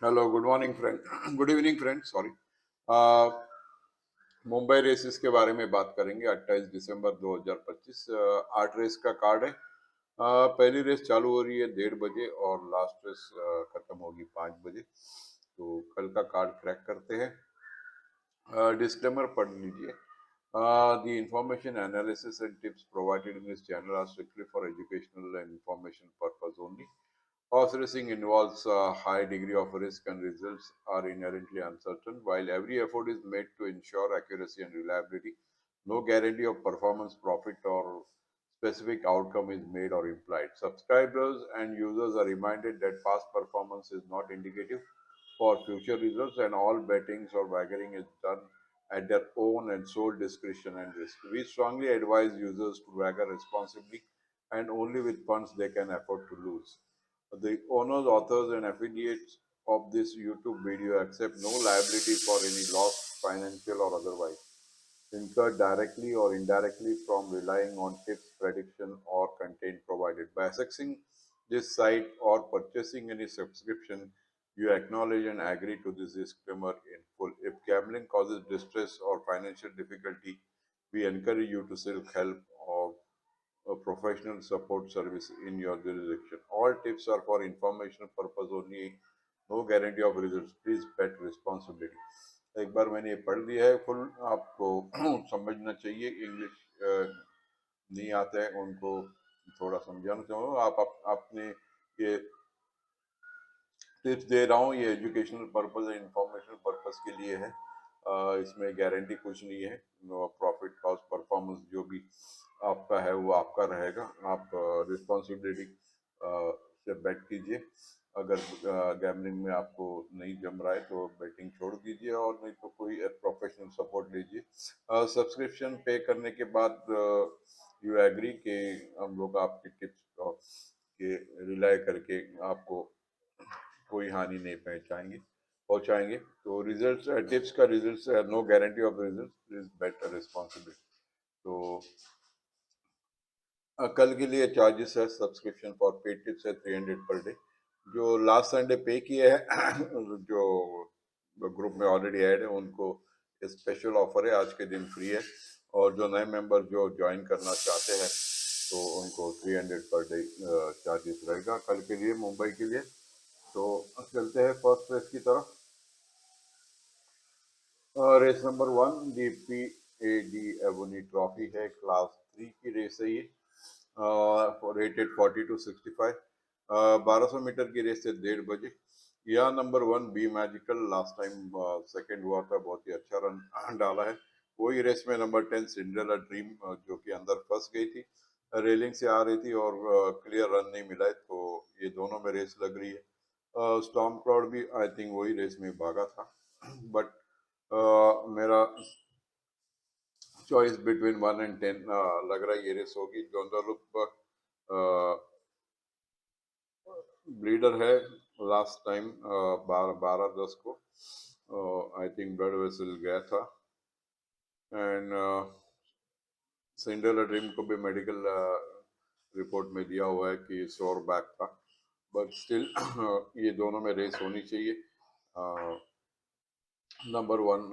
Hello, good morning friend, good evening friend, sorry. Mumbai races के बारे में बात करेंगे। 28 दिसंबर 2025 8 रेस का कार्ड है। पहली रेस चालू हो रही है 1:30 बजे और लास्ट रेस खत्म होगी 5 बजे। तो कल का कार्ड क्रैक करते हैं। डिस्क्लेमर पढ़ लीजिए। The information, analysis and tips provided in this channel are strictly for educational and information purpose only. Horse racing involves a high degree of risk and results are inherently uncertain. While every effort is made to ensure accuracy and reliability, no guarantee of performance, profit, or specific outcome is made or implied. Subscribers and users are reminded that past performance is not indicative for future results, and all bettings or wagering is done at their own and sole discretion and risk. We strongly advise users to wager responsibly and only with funds they can afford to lose. The owners, authors, and affiliates of this YouTube video accept no liability for any loss, financial or otherwise, incurred directly or indirectly from relying on tips, prediction, or content provided. By accessing this site or purchasing any subscription, you acknowledge and agree to this disclaimer in full. If gambling causes distress or financial difficulty, we encourage you to seek help or a professional support service in your jurisdiction. All tips are for informational purpose only. No guarantee of results. Please bet responsibility. एक बार मैंने ये पढ़ लिया है full, आपको समझना चाहिए। English नहीं आता है उनको थोड़ा समझाना चाहूँगा। आपने ये टिप्स दे रहा हूँ, ये एजुकेशनल पर्पस है, इंफॉर्मेशन पर्पस के लिए है। इसमें गारंटी कुछ नहीं है। प्रॉफिट लॉस परफॉर्मेंस जो भी आपका है वो आपका रहेगा। आप रिस्पॉन्सिबिलिटी से बेट कीजिए। अगर गैमलिंग में आपको नहीं जम रहा है तो बेटिंग छोड़ दीजिए और नहीं तो कोई प्रोफेशनल सपोर्ट लीजिए। सब्सक्रिप्शन पे करने के बाद यू एग्री कि हम लोग आपकी टिप्स के रिलाय करके आपको कोई हानि नहीं पहुंचाएंगे। तो रिजल्ट्स, टिप्स का results, no guarantee of result, please better responsibility. तो कल के लिए चार्जेस है सब्सक्रिप्शन फॉर पेड टिप्स है 300 पर डे। जो लास्ट संडे पे किए हैं जो ग्रुप में ऑलरेडी ऐड है उनको स्पेशल ऑफर है, आज के दिन फ्री है। और जो नए मेंबर जो ज्वाइन करना चाहते हैं तो उनको 300 पर डे चार्जेस रहेगा कल के लिए, मुंबई के लिए। तो चलते हैं फर्स्ट रेस की तरफ। Race number 1 the P A D एवोनी ट्रॉफी है, क्लास 3 की रेस है ये। रेटेड 40 to 65, 1200 मीटर की रेस है 1:30 बजे। यह number 1 B magical last time second हुआ था, बहुत ही अच्छा रन डाला है। वही रेस में नंबर 10 सिंड्रेला ड्रीम जो कि अंदर फंस गई थी, रेलिंग से आ रही थी और क्लियर रन नहीं मिला है, तो ये दोनों में रेस लग रही है। स्टॉर्म क्लाउड भी आई थिंक वही रेस में भागा था बट मेरा चॉइस बिटवीन 1 and 10 लग रहा है ये रेस होगी। जोंदलुप ब्लीडर है, लास्ट टाइम 12-10 को आई थिंक ब्लड वेसल गया था। एंड सिंड्रेला ड्रीम को भी मेडिकल रिपोर्ट में दिया हुआ है कि सोर बैक था, बट स्टिल ये दोनों में रेस होनी चाहिए। Number 1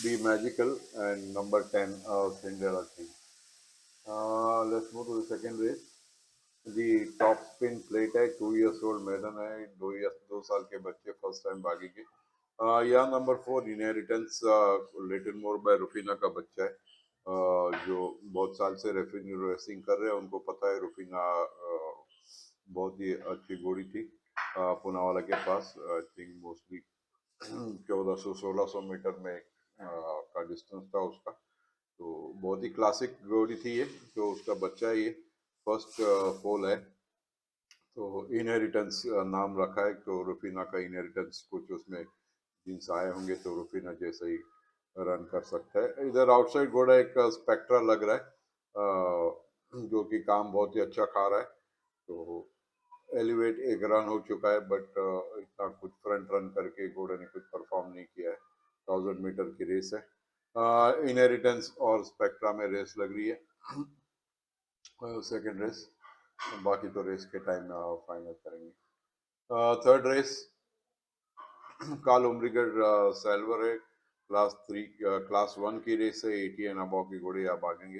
B magical and number 10 Cinderella dream. Let's move to the second race. The top spin plate है, 2 years old मेडन है, 2 साल के बच्चे फर्स्ट टाइम भागेंगे। यह number 4 inheritance little more by Rufina का बच्चा है। जो बहुत साल से रेसिंग कर रहे हैं, उनको पता है रुफीना बहुत ही अच्छी घोड़ी थी पूनावाला के पास। आई थिंक मोस्टली 1400-1600 मीटर में का डिस्टेंस था उसका। तो बहुत ही क्लासिक घोड़ी थी ये, जो उसका बच्चा है ये फर्स्ट फोल है। तो इनहेरिटेंस नाम रखा है, तो रुफीना का इनहेरिटेंस कुछ उसमें जीन्स आए होंगे, तो रुफीना जैसे ही रन कर सकता है। इधर आउटसाइड घोड़ा एक स्पेक्ट्रा लग रहा है जो कि काम बहुत ही अच्छा खा रहा है। तो एलिवेट एक रन हो चुका है, बट इतना कुछ फ्रंट रन करके घोड़े ने कुछ परफॉर्म नहीं किया है। 1000 मीटर की रेस है। इनहेरिटेंस और स्पेक्ट्रा में रेस लग रही है सेकेंड रेस। बाकी तो रेस के टाइम में फाइनल करेंगे। थर्ड रेस काल उम्रिगर सिल्वर है, क्लास 1 की रेस है, 80 एंड अबव के घोड़े यहाँ भागेंगे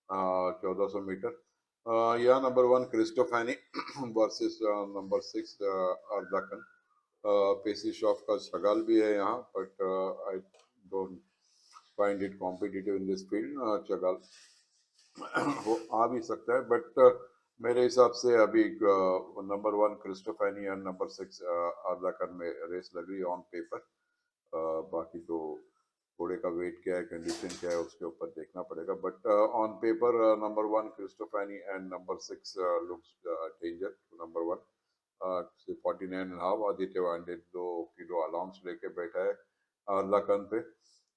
1400 मीटर। यहाँ number 1 Christophany versus number 6 Ardakan. Pesi Shroff का शगाल भी है यहाँ, but I don't find it competitive in this field. Chagall वो आ भी सकता है, बट मेरे हिसाब से अभी नंबर 1 क्रिस्टोफैनी और नंबर 6 अर्दाकन में रेस लग रही है ऑन पेपर। बाकी तो घोड़े का वेट क्या है, कंडीशन क्या है, उसके ऊपर देखना पड़ेगा, but on paper number 1 Christophany and number 6 looks danger to number 1। 49.5 Aditya Wande 2 kilo allowance लेके बैठा है अर्लाकन पे।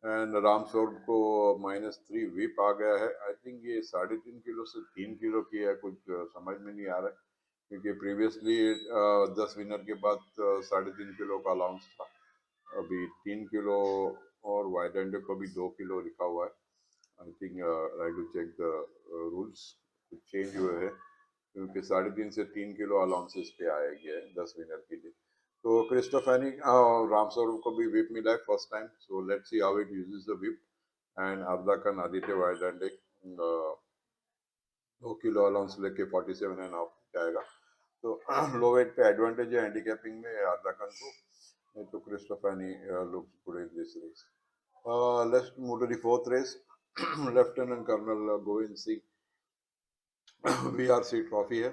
एंड रामस्वरूप को -3 विप आ गया है। आई थिंक ये 3.5 किलो से 3 किलो की है, कुछ समझ में नहीं आ रहा है, क्योंकि प्रीवियसली 10 विनर के बाद 3.5 किलो का अलाउंस था, अभी 3 किलो, और वाइडेंडर को भी 2 किलो लिखा हुआ है। I think I to check the rules, कुछ चेंज हुए हैं, क्योंकि 3.5 से 3 किलो अलाउंसेस पे आया गया है 10 विनर के लिए। तो क्रिस्टोफैनी रामस्वरूप को भी विप मिला है first time, so let's see how it uses the whip. And Ardakan Aditya वाइडेंडर 2 किलो अलाउंस लेके 47.5 जाएगा। तो लो वेट पे एडवांटेज है हैंडीकैपिंग में अर्दाकन को, नहीं तो Christophany looks good in this race. Let's move to the fourth race. Lieutenant colonel Govind Singh VRC trophy है।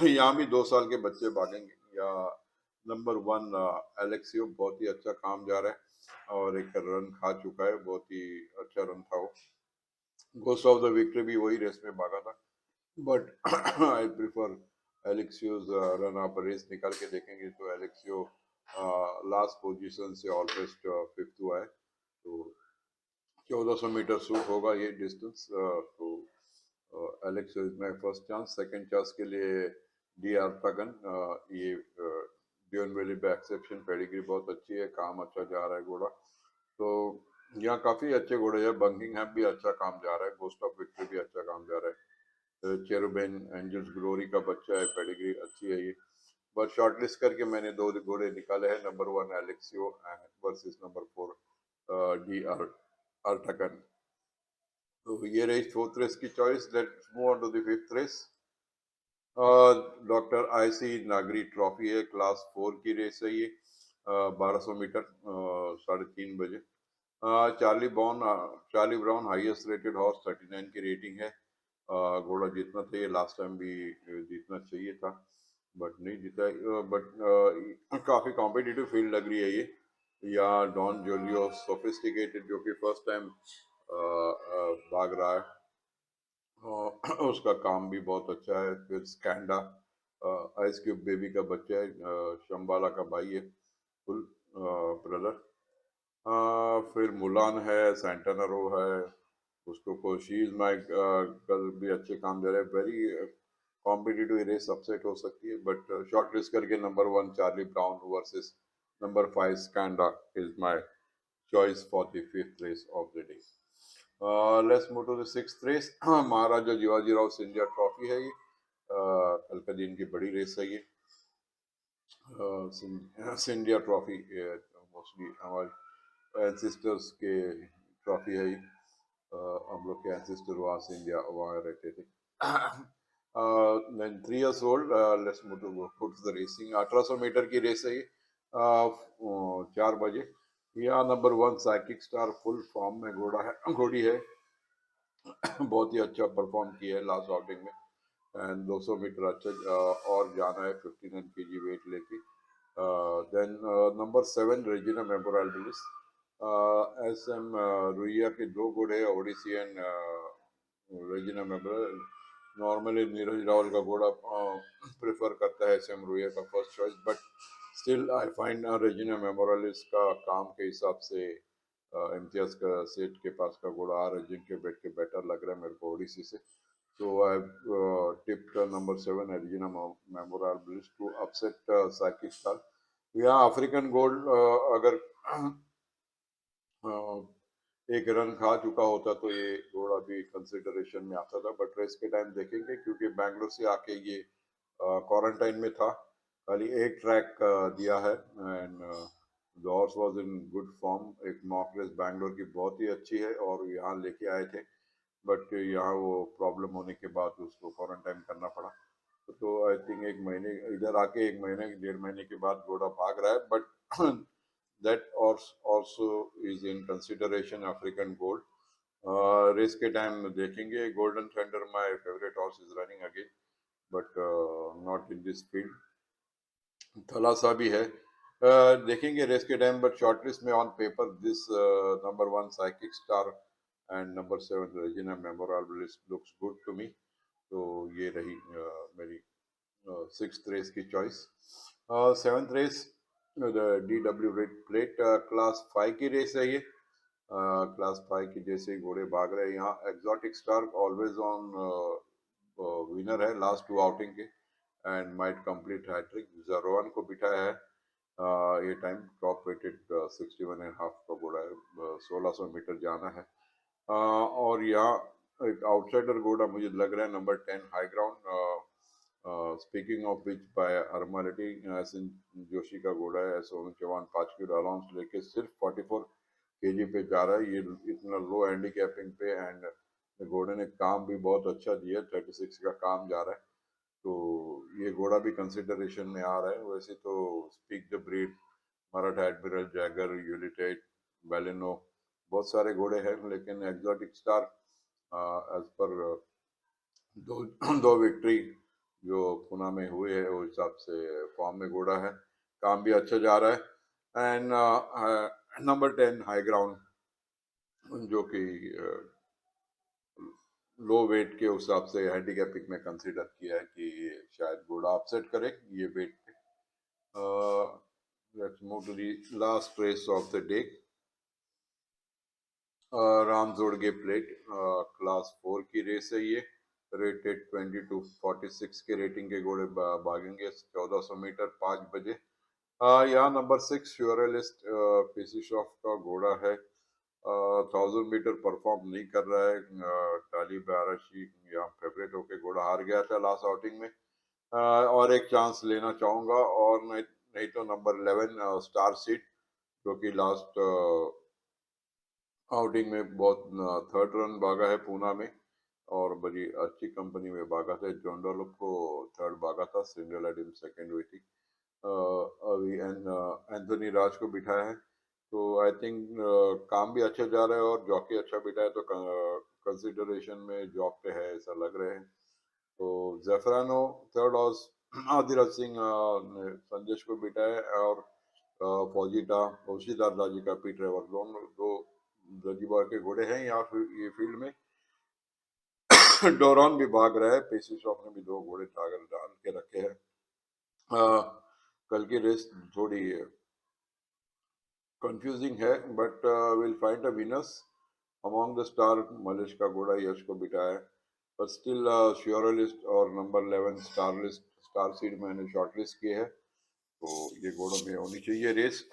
यहाँ भी 2 साल के बच्चे भागेंगे। या नंबर 1 एलेक्सियो, बहुत ही अच्छा काम जा रहा है और एक रन खा चुका है, बहुत ही अच्छा रन था वो। गोस्ट ऑफ द विक्ट्री भी वही रेस में भागा था, बट आई प्रिफर एलेक्सियोज रन। आप रेस निकाल के देखेंगे तो एलेक्सियो लास्ट पोजीशन से ऑलमोस्ट 5th हुआ है, तो 1400 मीटर शूट होगा ये डिस्टेंस। तो Alex is my first chance. Second chance के लिए डी आर्टागन, ये ड्यून वैली पे एक्सेप्शन पेडिग्री बहुत अच्छी है, काम अच्छा जा रहा है घोड़ा। तो यहाँ काफी अच्छे घोड़े हैं, बंकिंगहैम भी अच्छा काम जा रहा है, गोस्ट ऑफ विक्ट्री भी अच्छा काम जा रहा है, चेरुबेन एंजल्स ग्लोरी का बच्चा है, पेडिग्री अच्छी है ये। बट शॉर्टलिस्ट करके मैंने 2 घोड़े निकाले हैं, number 1 Alexio and versus number 4 D'Artagnan. तो ये रही फोर्थ रेस की चॉइस। Let's move on to the fifth race. Doctor IC Nagri trophy है, क्लास 4 की रेस है ये। 1200 मीटर 3:30 बजे। Charlie Brown highest rated horse, 39 की रेटिंग है। घोड़ा जीतना चाहिए, लास्ट टाइम भी जीतना चाहिए था, बट नहीं जीता। बट काफी कॉम्पिटिटिव फील्ड लग रही है ये। या डॉन जोलियो सोफिस्टिकेटेड, जो कि फर्स्ट टाइम भाग रहा है, उसका काम भी बहुत अच्छा है। फिर स्कैंडा, आइस क्यूब बेबी का बच्चा है, शंबाला का भाई है, फुल ब्रदर। फिर मुलान है, सैंटानरो है, उसको कोशीज माई कल भी अच्छे काम दे रहे हैं। वेरी कॉम्पिटिटिव रेस अपसेट हो सकती है, बट शॉर्ट लिस्ट करके number 1 Charlie Brown versus number 5 Scanda is my choice for the fifth race of the day. Let's move to the sixth race. Maharaja Shivaji Rao Scindia trophy है ये। कल का दिन की बड़ी रेस है ये। सिंधिया ट्रॉफी मोस्टली हमारे एंसिस्टर्स के ट्रॉफी है ये। हम लोग के एंसिस्टर वहाँ सिंधिया वहाँ रहते थे। then 3 years old, let's move to the racing। 1800 metre की रेस है ये, 4 बजे। यहाँ number 1 psychic star full form में घोड़ी है, बहुत ही अच्छा परफॉर्म किया है लास्ट आउटिंग में। एंड 200 मीटर अच्छा और जाना है 59 kg वेट लेके। Then number 7 Regina Memorabilis. S M Ruia के 2 घोड़े हैं, ओडिसी एंड रेजिना मेमोरल। नॉर्मली नीरज रावल का घोड़ा प्रेफर करता है एस एम रुइया का first choice, but still I find Regina Memorabilis का काम के हिसाब से इम्तियाज का सेठ के पास का घोड़ा आ रहा है, जिनके बैठ के बेटर लग रहा है मेरे को ओडिसी से। So I've tipped number 7 Regina Memorabilis to upset Saki Star. यहाँ अफ्रीकन गोल्ड अगर एक रन खा चुका होता तो ये घोड़ा भी कंसिडरेशन में आता था, बट रेस के टाइम देखेंगे क्योंकि बैंगलोर से आके ये क्वारंटाइन में था। खाली एक ट्रैक दिया है and the horse was in good form. एक मॉक रेस बैंगलोर की बहुत ही अच्छी है और यहाँ लेके आए थे, बट यहाँ वो प्रॉब्लम होने के बाद उसको क्वारंटाइन करना पड़ा। तो आई थिंक एक महीने इधर आके, एक महीने 1.5 महीने के बाद घोड़ा भाग रहा है, but that also is in consideration African gold. Race के टाइम देखेंगे। Golden thunder my favourite horse is running again, but not in this field. Thalassa भी है। देखेंगे रेस के टाइम, बट शॉर्टलिस्ट में on paper this number 1 psychic star and number 7 Regina Memorabilis looks good to me. तो ये रही मेरी sixth race की चॉइस। Seventh race DW red plate class 5 की रेस है ये। क्लास 5 की जैसे ही घोड़े भाग रहे हैं यहाँ। Exotic star always on winner है लास्ट 2 आउटिंग के एंड माइट कंप्लीट हैट्रिक। जरवान को बिठाया है। ये टाइम टॉप रेटेड 61.5 का घोड़ा है। 1600 मीटर जाना है। और यहाँ एक आउटसाइडर घोड़ा मुझे लग रहा है number 10 high ground. Speaking of which by अर्मालिटी, सिंह जोशी का घोड़ा है। सोनू चौहान 5 किलो अलाउंस लेके सिर्फ 44 kg पे जा रहा है। ये इतना लो हैंडीकैपिंग पे एंड घोड़े ने काम भी बहुत अच्छा दिया। 36 का काम जा रहा है, तो ये घोड़ा भी कंसिडरेशन में आ रहा है। वैसे तो speak the breed, Maratha admiral, Jaeger, यूलिटेट, बैलिनो, बहुत सारे घोड़े हैं, लेकिन एग्जॉटिक स्टार एज पर दो दो विक्ट्री जो पुणे में हुए है उस हिसाब से फॉर्म में घोड़ा है। काम भी अच्छा जा रहा है एंड नंबर 10 हाई ग्राउंड जो कि लो वेट के हिसाब से हैंडीकैपिंग में कंसीडर किया है कि ये शायद घोड़ा अपसेट करे ये वेट पे। Let's move to the last race of the day. रामजोड़गे प्लेट क्लास 4 की रेस है ये। रेटेड 22-46 के रेटिंग के घोड़े भागेंगे 1400 मीटर 5 बजे। यहाँ नंबर 6 श्योरलिस्ट पीसी शॉफ का घोड़ा है। 1000 मीटर परफॉर्म नहीं कर रहा है। टाली बाराशी यहाँ फेवरेट होके घोड़ा हार गया था लास्ट आउटिंग में। और एक चांस लेना चाहूंगा, और नहीं तो नंबर 11 स्टार सीट, जो कि लास्ट आउटिंग में बहुत थर्ड रन भागा है पूना में और बड़ी अच्छी कंपनी में भागा था। जोंडोलोप को थर्ड भागा था, सिंड्रेला डिम सेकंड हुई थी। अभी एंथोनी राज को बिठाया है, तो आई थिंक काम भी अच्छा जा रहा है और जॉकी अच्छा बिठाया, तो कंसिडरेशन में जॉब पे है ऐसा लग रहा है। तो जेफरानो थर्ड और आदिराज सिंह ने संदेश को बिठाया और फौजीटा फौजीदार राजी का पीट ड्राइवर दोनों दो जजीबार के घोड़े हैं यहाँ ये फील्ड में। डोरॉन भी भाग रहा है। पेसी शॉप ने भी 2 घोड़े टागर डाल के रखे हैं। कल की रेस थोड़ी कंफ्यूजिंग है, but will find a winners among the star. Mallesh का घोड़ा यश को बिठाया है, पर स्टिल श्योर लिस्ट और number 11 star list star seed मैंने शॉर्ट लिस्ट किए है, तो ये घोड़ों में होनी चाहिए रेस।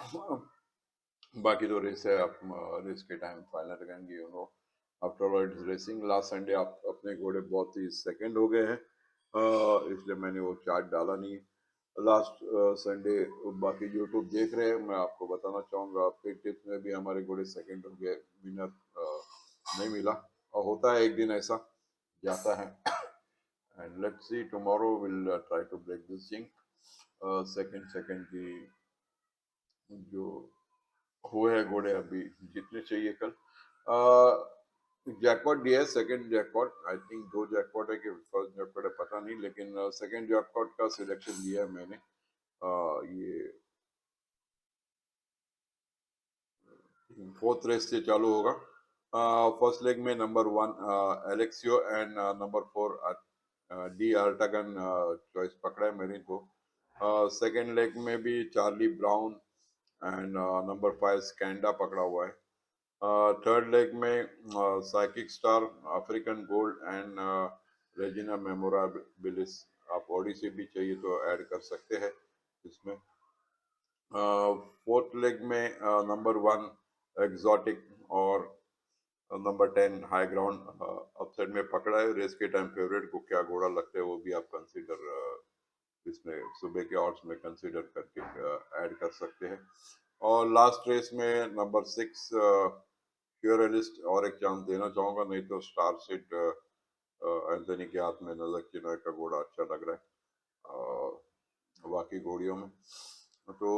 बाकी तो रेस है, आप रेस के टाइम फाइनल करेंगे, you know. After all it's racing. Last Sunday आप अपने घोड़े बहुत ही सेकंड हो गए हैं, इसलिए मैंने वो चार्ट डाला नहीं लास्ट संडे। बाकी यूट्यूब देख रहे हैं, मैं आपको बताना चाहूँगा आपके टिप्स में भी हमारे घोड़े सेकंड हो गए, विनर नहीं मिला। और होता है, एक दिन ऐसा जाता है। And let's see tomorrow will try to break this jinx. Second second की जो हुए हैं घोड़े अभी जितने चाहिए कल। जैकपॉट दिया है, second jackpot. I think 2 jackpot है कि फर्स्ट जैकपॉट है पता नहीं, लेकिन सेकंड जैकपॉट का सिलेक्शन दिया है मैंने। ये फोर्थ रेस से चालू होगा। फर्स्ट लेग में number 1 Alexio and number 4 D'Artagnan choice पकड़ा है मेरी को। सेकंड लेग में भी Charlie Brown and number 5 Scanda पकड़ा हुआ है। थर्ड लेग में psychic star, African gold and Regina Memorabilis. आप ओडिसी भी चाहिए तो ऐड कर सकते हैं इसमें। फोर्थ लेग में नंबर 1 एग्जॉटिक और नंबर 10 हाई ग्राउंड अपसाइड में पकड़ा है। रेस के टाइम फेवरेट को क्या घोड़ा लगता है वो भी आप कंसीडर इसमें सुबह के ऑड्स में कंसीडर करके ऐड कर सकते हैं। और लास्ट रेस में नंबर 6 फ्योरलिस्ट और एक चांस देना चाहूंगा, नहीं तो स्टार सेट एंथनी के हाथ में नजर चिनाई का घोड़ा अच्छा लग रहा है बाकी घोड़ियों में। तो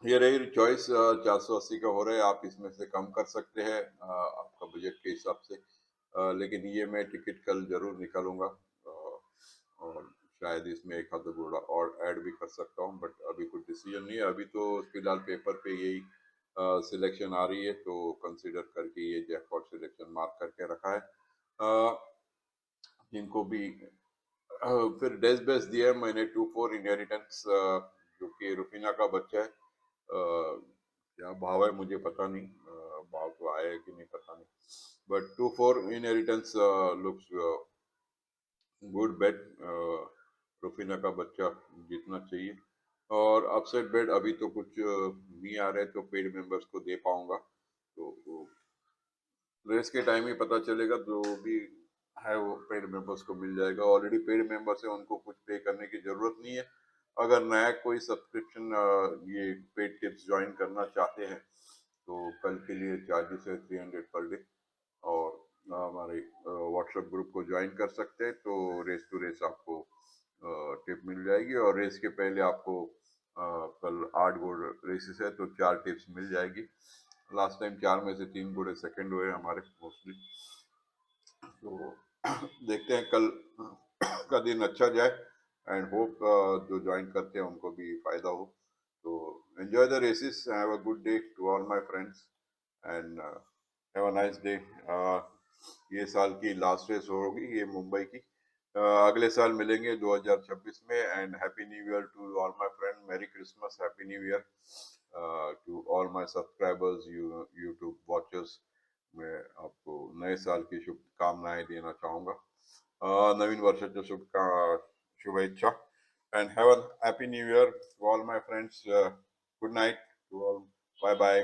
ये रही चॉइस 480 का हो रहा है, आप इसमें से कम कर सकते हैं आपका बजट के हिसाब से। लेकिन ये मैं टिकट कल जरूर निकालूंगा और शायद इसमें एक आध घोड़ा और ऐड भी कर सकता हूँ, बट अभी कुछ डिसीजन नहीं है। अभी तो फिलहाल पेपर पे यही सिलेक्शन आ रही है, तो कंसिडर करके ये जैकपॉट सिलेक्शन मार्क करके रखा है। जिनको भी फिर डेस बेस दिया है मैंने 2-4 इनहेरिटेंस जो कि रुफीना का बच्चा है। क्या भाव है मुझे पता नहीं, भाव तो आया है कि नहीं पता नहीं, बट 2-4 इनहेरिटेंस लुक्स गुड बेट। रुफीना का बच्चा जीतना चाहिए। और अपसेट बेट अभी तो कुछ नहीं आ रहे, तो पेड मेंबर्स को दे पाऊंगा, तो रेस के टाइम ही पता चलेगा। जो भी है वो पेड मेंबर्स को मिल जाएगा, ऑलरेडी पेड मेंबर्स है उनको कुछ पे करने की जरूरत नहीं है। अगर नया कोई सब्सक्रिप्शन ये पेड टिप्स ज्वाइन करना चाहते हैं तो कल के लिए चार्जेस है 300 पर डे। और हमारे व्हाट्सएप ग्रुप को ज्वाइन कर सकते हैं, तो रेस टू रेस आपको टिप मिल जाएगी। और रेस के पहले आपको कल 8 घोड़े रेसेस है तो 4 टिप्स मिल जाएगी। लास्ट टाइम 4 में से 3 घोड़े सेकंड हुए हमारे मोस्टली। तो देखते हैं कल का दिन अच्छा जाए, एंड होप जो ज्वाइन करते हैं उनको भी फायदा हो। तो enjoy the races, have a good day to all my friends, and have a nice day. ये साल की लास्ट रेस होगी ये मुंबई की। अगले साल मिलेंगे 2026 में, and happy new year to all my friend, merry Christmas, happy new year to all my subscribers, YouTube watchers. मैं आपको नए साल की शुभकामनाएं देना चाहूंगा, नवीन वर्षाच्या शुभेच्छा, and have a happy new year to all my friends. Good night to all, bye bye.